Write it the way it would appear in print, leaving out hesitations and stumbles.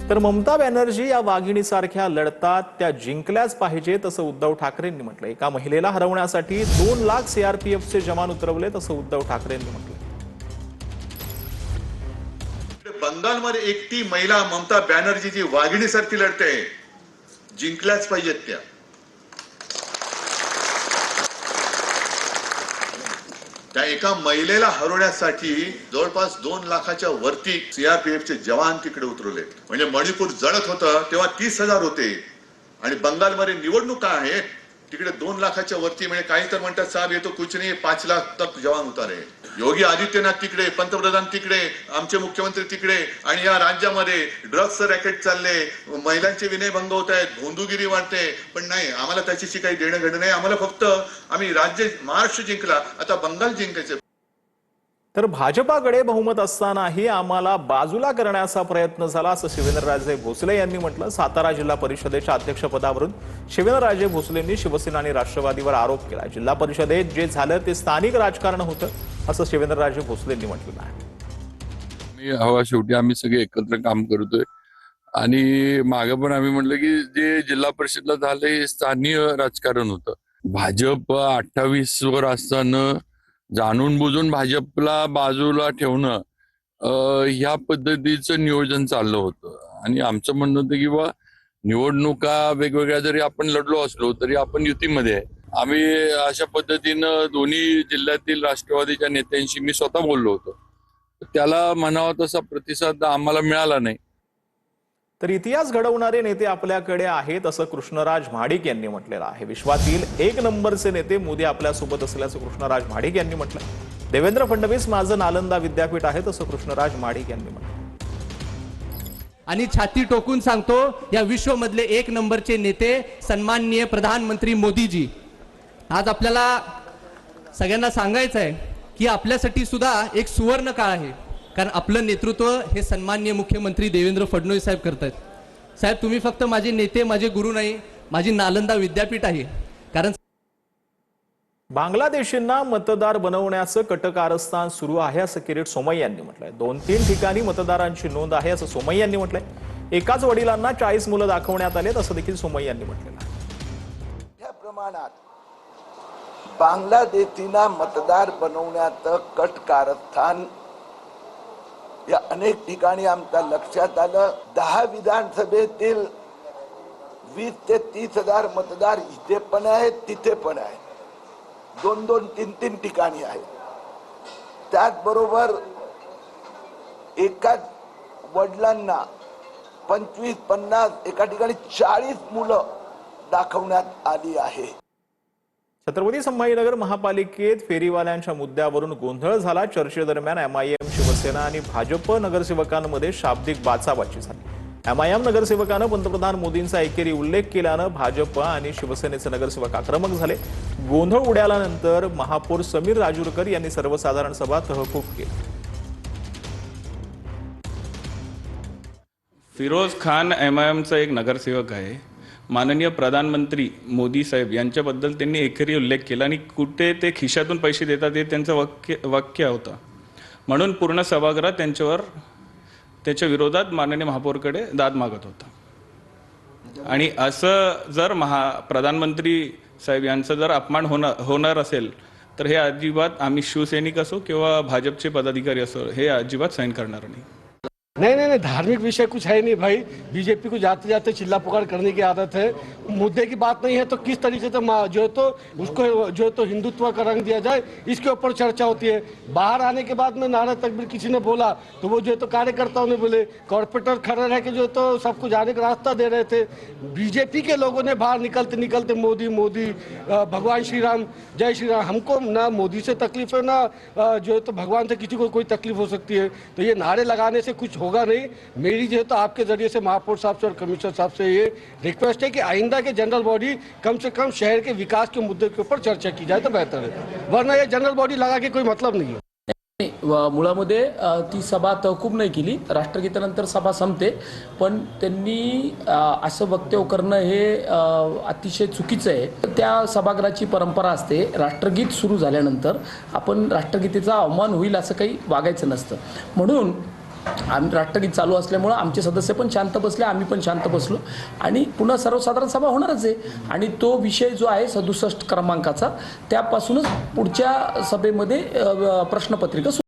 तर ममता बॅनर्जी या वाघिणीसारख्या लढतात, त्या जिंकल्याच पाहिजेत असं उद्धव ठाकरेंनी म्हटलं। एका महिलेला हरवण्यासाठी 2 लाख सीआरपीएफचे जवान उतरवलेत असं उद्धव ठाकरेंनी म्हटलं। बंगालमध्ये एकटी महिला ममता बॅनर्जी जी वाघिणीसारखी लढते, जिंकल्याच पाहिजेत त्या एका महिलेला हरवण्यासाठी जवळपास 2 लाखाच्या वरती सीआरपीएफचे जवान तिकडे उतरवले। म्हणजे मणिपूर जळत होतं तेव्हा 30,000 होते आणि बंगालमध्ये निवडणुका आहेत, तिकडे 2 लाखाच्या वरती। म्हणजे काही तर म्हणतात साहेब ये तो कुछ नहीं, 5 लाख तक जवान उतारे। योगी आदित्यनाथ तिकडे, पंतप्रधान तिकडे, आमचे मुख्यमंत्री तिकडे, आणि या राज्यामध्ये ड्रग्स रॅकेट चालले, महिलांचे विनयभंग होत आहेत, भोंदूगिरी वाढते। पण नाही, आम्हाला त्याच्याशी काही देणं घेणं नाही। आम्हाला फक्त आम्ही राज्य महाराष्ट्र जिंकला, आता बंगाल जिंकायचे। तर भाजपाकडे बहुमत असतानाही आम्हाला बाजूला करण्याचा प्रयत्न झाला असं शिवेंद्रराजे भोसले यांनी म्हटलं। सातारा जिल्हा परिषदेच्या अध्यक्षपदावरून शिवेंद्रराजे भोसलेंनी शिवसेना आणि राष्ट्रवादीवर आरोप केला। जिल्हा परिषदेत जे झालं ते स्थानिक राजकारण होतं असं शिवेंद्रराजे भोसलेंनी म्हटलं आहे। शेवटी आम्ही सगळे एकत्र काम करतोय आणि मागे पण आम्ही म्हटलं की जे जिल्हा परिषदला झालं हे स्थानिक राजकारण होतं। भाजप 28 वर असताना जाणून बुजून भाजपला बाजूला ठेवणं ह्या पद्धतीचं नियोजन चाललं होतं। आणि आमचं म्हणणं होतं की बा निवडणुका वेगवेगळ्या जरी आपण लढलो असलो तरी आपण युतीमध्ये आहे। आम्ही अशा पद्धतीनं दोन्ही जिल्ह्यातील राष्ट्रवादीच्या नेत्यांशी मी स्वतः बोललो होतो, त्याला म्हणावा तसा प्रतिसाद आम्हाला मिळाला नाही। तर इतिहास घडवणारे नेते आपल्याकडे आहेत असं कृष्णराज महाडिक यांनी म्हटलेलं आहे। विश्वातील 1 नंबरचे नेते मोदी आपल्यासोबत असल्याचं कृष्णराज महाडिक यांनी म्हटलं। देवेंद्र फडणवीस माझं नालंदा विद्यापीठ आहे असं कृष्णराज महाडिक यांनी म्हटलं। आणि छाती टोकून सांगतो, या विश्वमधले 1 नंबरचे नेते सन्माननीय प्रधानमंत्री मोदीजी। आज आपल्याला सगळ्यांना सांगायचं आहे की आपल्यासाठी सुद्धा एक सुवर्ण काळ आहे, कारण आपलं नेतृत्व हे सन्माननीय मुख्यमंत्री देवेंद्र फडणवीस साहेब करतात। साहेब, तुम्ही फक्त माझे नेते, माझे गुरु नाही, माझी नालंदा विद्यापीठ आहे। कारण बांगलादेशींना मतदार बनवण्याचं कटकारस्थान सुरू आहे असं किरीट सोमय्या यांनी म्हटलंय। 2-3 ठिकाणी मतदारांची नोंद आहे असं सोमय्या यांनी म्हटलंय। एकाच वडिलांना 40 मुलं दाखवण्यात आलेत असं देखील सोमय्या यांनी म्हटलेलं आहे। या प्रमाणात बांगलादेशींना मतदार बनवण्याचं कटकारस्थान या अनेक ठिकाणी आमच्या लक्षात आलं। 10 विधानसभेतील 20 ते 30 हजार मतदार इथे पण आहेत, तिथे पण आहेत, 2-2, 3-3 ठिकाणी आहेत। त्याचबरोबर एकाच वडिलांना 25-50, एका ठिकाणी 40 मुलं दाखवण्यात आली आहे। छत्रपती संभाजीनगर महापालिकेत फेरीवाल्यांच्या मुद्द्यावरून गोंधळ झाला। चर्चेदरम्यान एमआयएम, शिवसेना आणि भाजप नगरसेवकांमध्ये शाब्दिक बाचाबाची झाली। एमआयएम नगरसेवकानं पंतप्रधान मोदींचा एकेरी उल्लेख केल्यानं भाजप आणि शिवसेनेचे नगरसेवक आक्रमक झाले। गोंधळ उडाल्यानंतर महापौर समीर राजूरकर यांनी सर्वसाधारण सभा तहकूब केली। फिरोज खान एमआयएमचा एक नगरसेवक आहे। माननीय प्रधानमंत्री मोदी साहेब यांच्याबद्दल त्यांनी एकेरी उल्लेख केला आणि कुठे ते खिशातून पैसे देतात हे त्यांचं वाक्य होतं, म्हणून पूर्ण सभागृह त्याच्या विरोधात माननीय महापौरकडे दाद मागत होता। आणि असं जर प्रधानमंत्री साहेब यांचा जर अपमान होणार असेल तर हे अजिबात आम्ही शिवसैनिक असो किंवा भाजपचे पदाधिकारी असो हे अजिबात सहन करणार नहीं। नहीं, धार्मिक विषय कुछ है नहीं भाई। बीजेपी को जाते जाते चिल्ला पुकार करने की आदत है। मुद्दे की बात नहीं है तो किस तरीके से जो है तो उसको जो है तो हिंदुत्व का रंग दिया जाए, इसके ऊपर चर्चा होती है। बाहर आने के बाद में नारा तकबीर किसी ने बोला तो वो जो है तो कार्यकर्ताओं ने बोले, कॉर्पोरेटर खड़े रह के जो है तो सबको जाने का रास्ता दे रहे थे। बीजेपी के लोगों ने बाहर निकलते निकलते मोदी मोदी, भगवान श्री राम, जय श्री राम। हमको ना मोदी से तकलीफ है, ना जो है तो भगवान से किसी को कोई तकलीफ हो सकती है। तो ये नारे लगाने से कुछ होगा नहीं। मेरी जो है तो आपके जरिए से महापौर साहब से और कमिश्नर साहब से ये रिक्वेस्ट है कि आइंदा के जनरल बॉडी कम से कम शहर के विकास के मुद्दे के ऊपर चर्चा की जाए तो बेहतर है, वरना ये जनरल बॉडी लगा के कोई मतलब नहीं है। मुळामध्ये ती सभा तहकूब नाही केली, राष्ट्रगीतानंतर सभा संपते, पण त्यांनी असं वक्तव्य करणं हे अतिशय चुकीचं आहे। त्या सभागृहाची परंपरा असते, राष्ट्रगीत सुरू झाल्यानंतर आपण राष्ट्रगीतेचा अवमान होईल असं काही वागायचं नसतं। म्हणून राष्ट्रगीत चालू असल्यामुळं आमचे सदस्य पण शांत बसले, आम्ही पण शांत बसलो आणि पुन्हा सर्वसाधारण सभा होणारच आहे. आणि तो विषय जो आहे 67 क्रमांकाचा, त्यापासूनच पुढच्या सभेमध्ये प्रश्नपत्रिका